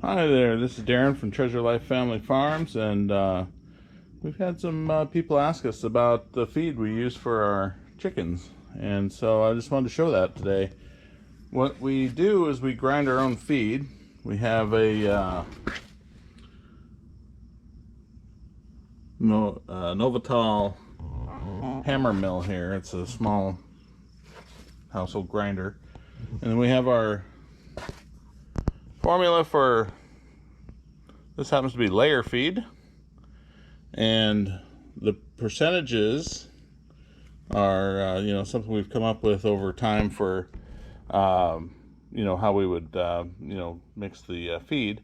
Hi there, this is Darren from Treasure Life Family Farms, and we've had some people ask us about the feed we use for our chickens, and so I just wanted to show that today. What we do is we grind our own feed. We have a Novital Hammermill here. It's a small household grinder, and then we have our formula for this happens to be layer feed, and the percentages are something we've come up with over time for how we would mix the feed.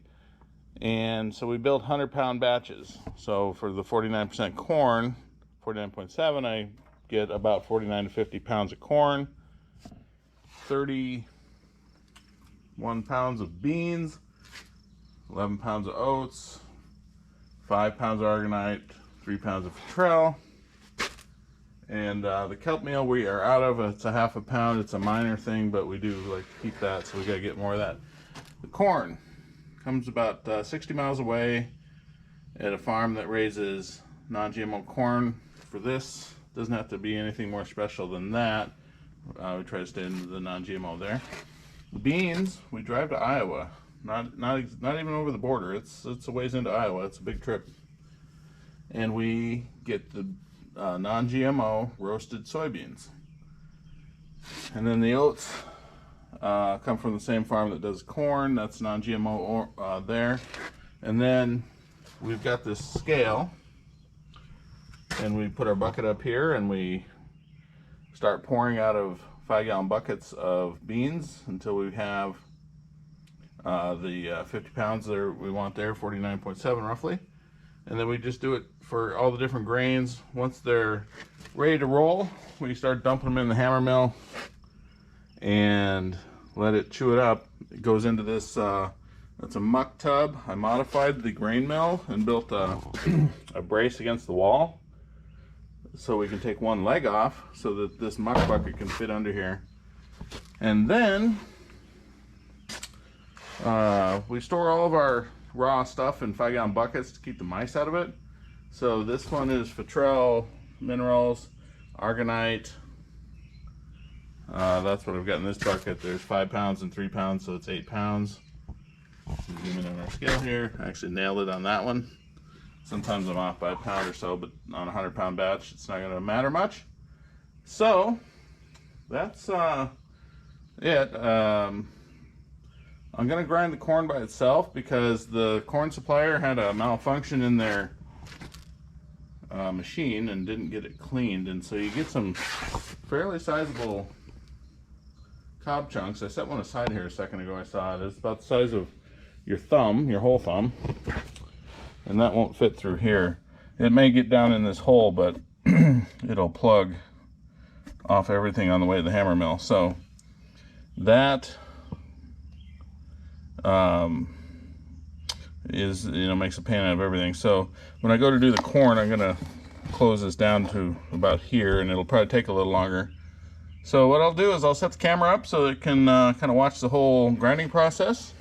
And so we build 100-pound batches. So for the 49% corn, 49.7, I get about 49 to 50 pounds of corn, 31 pounds of beans, 11 pounds of oats, 5 pounds of argonite, 3 pounds of Futrell. And the kelp meal we are out of, it's a half a pound. It's a minor thing, but we do like to keep that, so we gotta get more of that. The corn comes about 60 miles away at a farm that raises non-GMO corn. For this, doesn't have to be anything more special than that. We try to stay in the non-GMO there. The beans, we drive to Iowa. Not even over the border. It's a ways into Iowa. It's a big trip. And we get the non-GMO roasted soybeans. And then the oats come from the same farm that does corn. That's non-GMO there. And then we've got this scale, and we put our bucket up here, and we start pouring out of 5-gallon buckets of beans until we have the 50 pounds there we want there, 49.7 roughly. And then we just do it for all the different grains. Once they're ready to roll, we start dumping them in the hammer mill and let it chew it up. It goes into this, that's a muck tub. I modified the grain mill and built a brace against the wall so we can take one leg off so that this muck bucket can fit under here. And then we store all of our raw stuff in 5-gallon buckets to keep the mice out of it. So this one is Futrell, minerals, argonite. That's what I've got in this bucket. There's 5 pounds and 3 pounds, so it's 8 pounds. Zoom in on our scale here. I actually nailed it on that one. Sometimes I'm off by a pound or so, but on a 100-pound batch, it's not going to matter much. So that's it. I'm going to grind the corn by itself because the corn supplier had a malfunction in their machine and didn't get it cleaned, and so you get some fairly sizable cob chunks. I set one aside here a second ago. I saw it. It's about the size of your thumb, your whole thumb, and that won't fit through here. It may get down in this hole, but it'll plug off everything on the way to the hammer mill. So that makes a pain out of everything. So when I go to do the corn, I'm gonna close this down to about here, and it'll probably take a little longer. So what I'll do is I'll set the camera up so it can kind of watch the whole grinding process,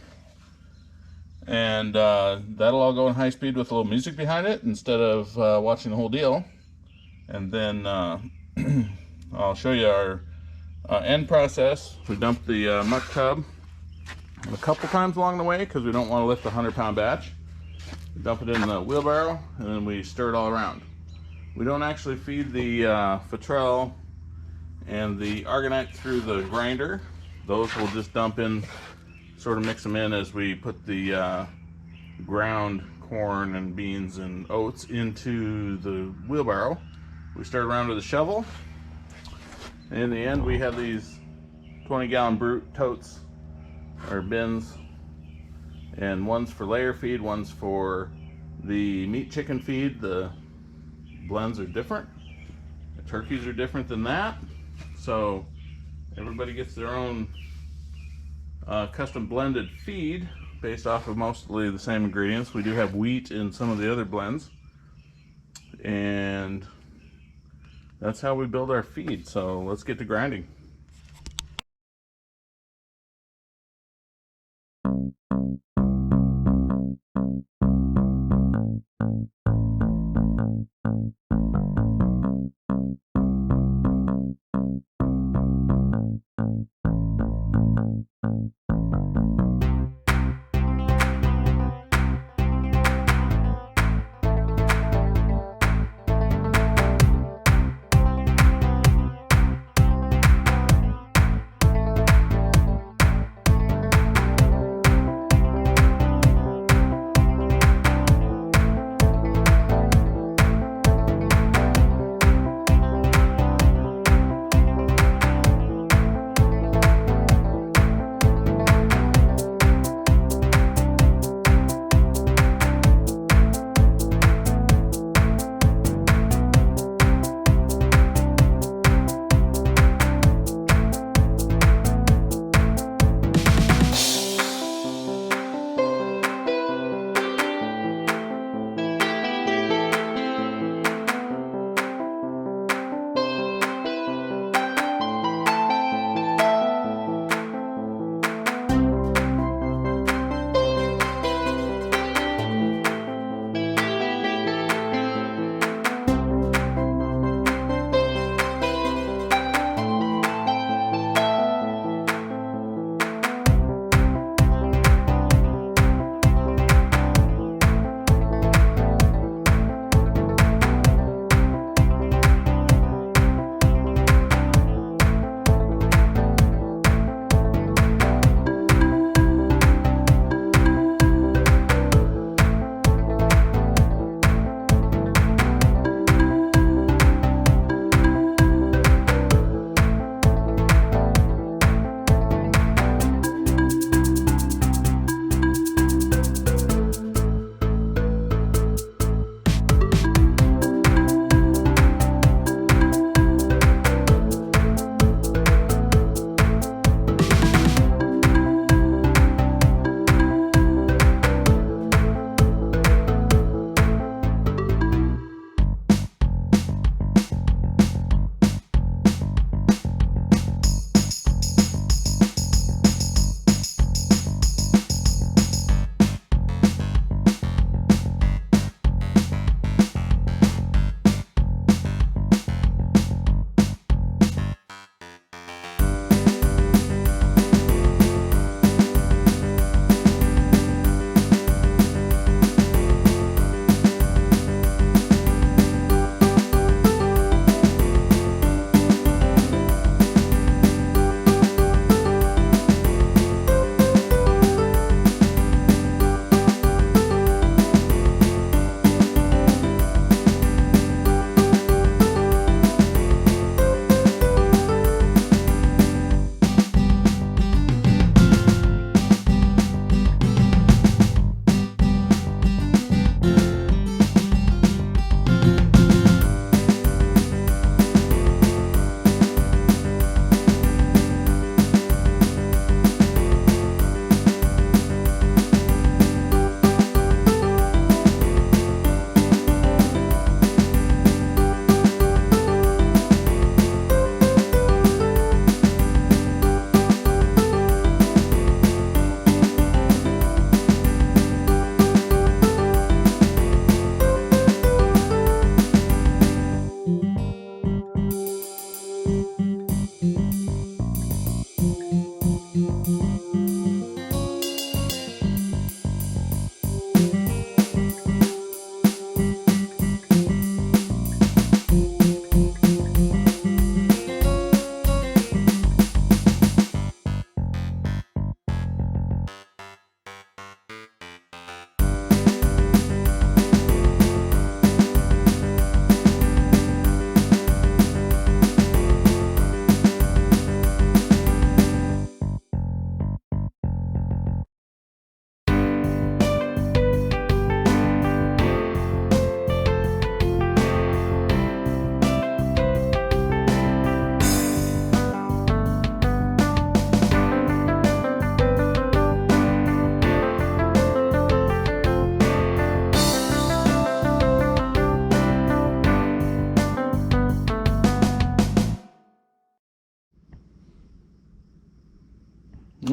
and that'll all go in high speed with a little music behind it instead of watching the whole deal. And then I'll show you our end process. We dump the muck tub a couple times along the way because we don't want to lift a 100-pound batch. We dump it in the wheelbarrow, and then we stir it all around. We don't actually feed the Futrell and the argonite through the grinder. Those we'll just dump in, sort of mix them in as we put the ground corn and beans and oats into the wheelbarrow. We stir it around with a shovel. And in the end, we have these 20-gallon brute totes or bins, and one's for layer feed, one's for the meat chicken feed. The blends are different. The turkeys are different than that. So everybody gets their own custom blended feed based off of mostly the same ingredients. We do have wheat in some of the other blends, and that's how we build our feed. So let's get to grinding.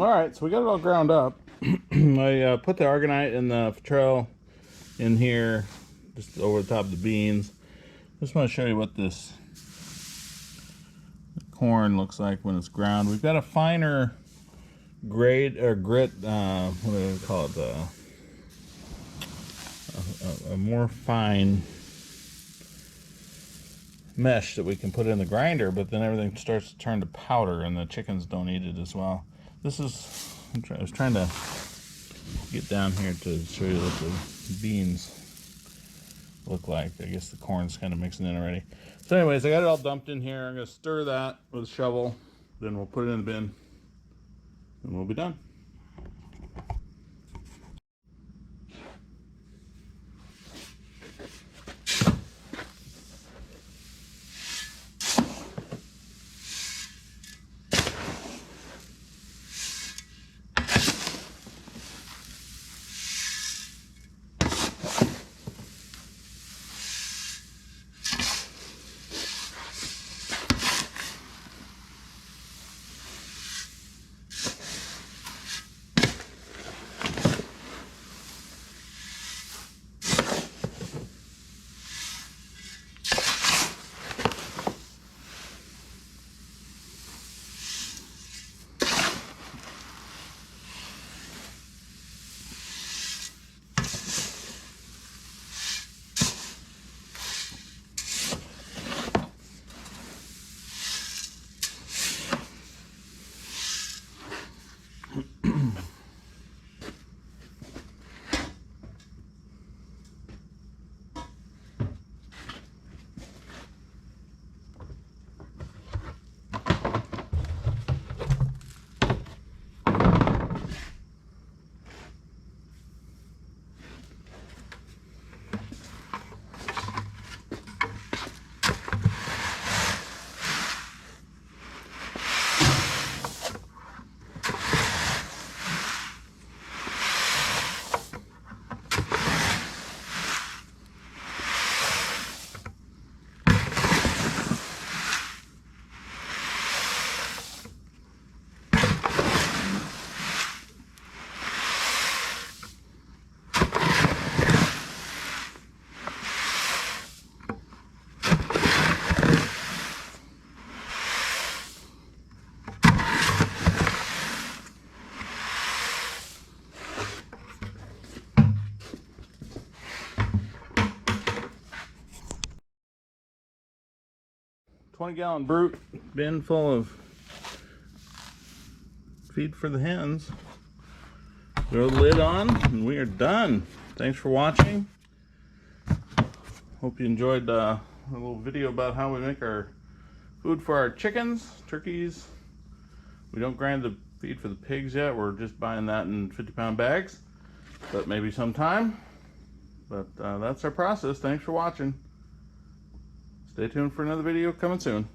Alright, so we got it all ground up. I put the argonite and the Futrell in here, just over the top of the beans. Just want to show you what this corn looks like when it's ground. We've got a finer grade or grit, what do they call it? A more fine mesh that we can put in the grinder, but then everything starts to turn to powder and the chickens don't eat it as well. This is, I was trying to get down here to show you what the beans look like. I guess the corn's kind of mixing in already. So anyways, I got it all dumped in here. I'm going to stir that with a shovel, then we'll put it in the bin and we'll be done. 20-gallon brute bin full of feed for the hens. Throw the lid on and we are done. Thanks for watching. Hope you enjoyed a little video about how we make our food for our chickens, turkeys. We don't grind the feed for the pigs yet. We're just buying that in 50-pound bags, but maybe sometime. But that's our process. Thanks for watching. Stay tuned for another video coming soon.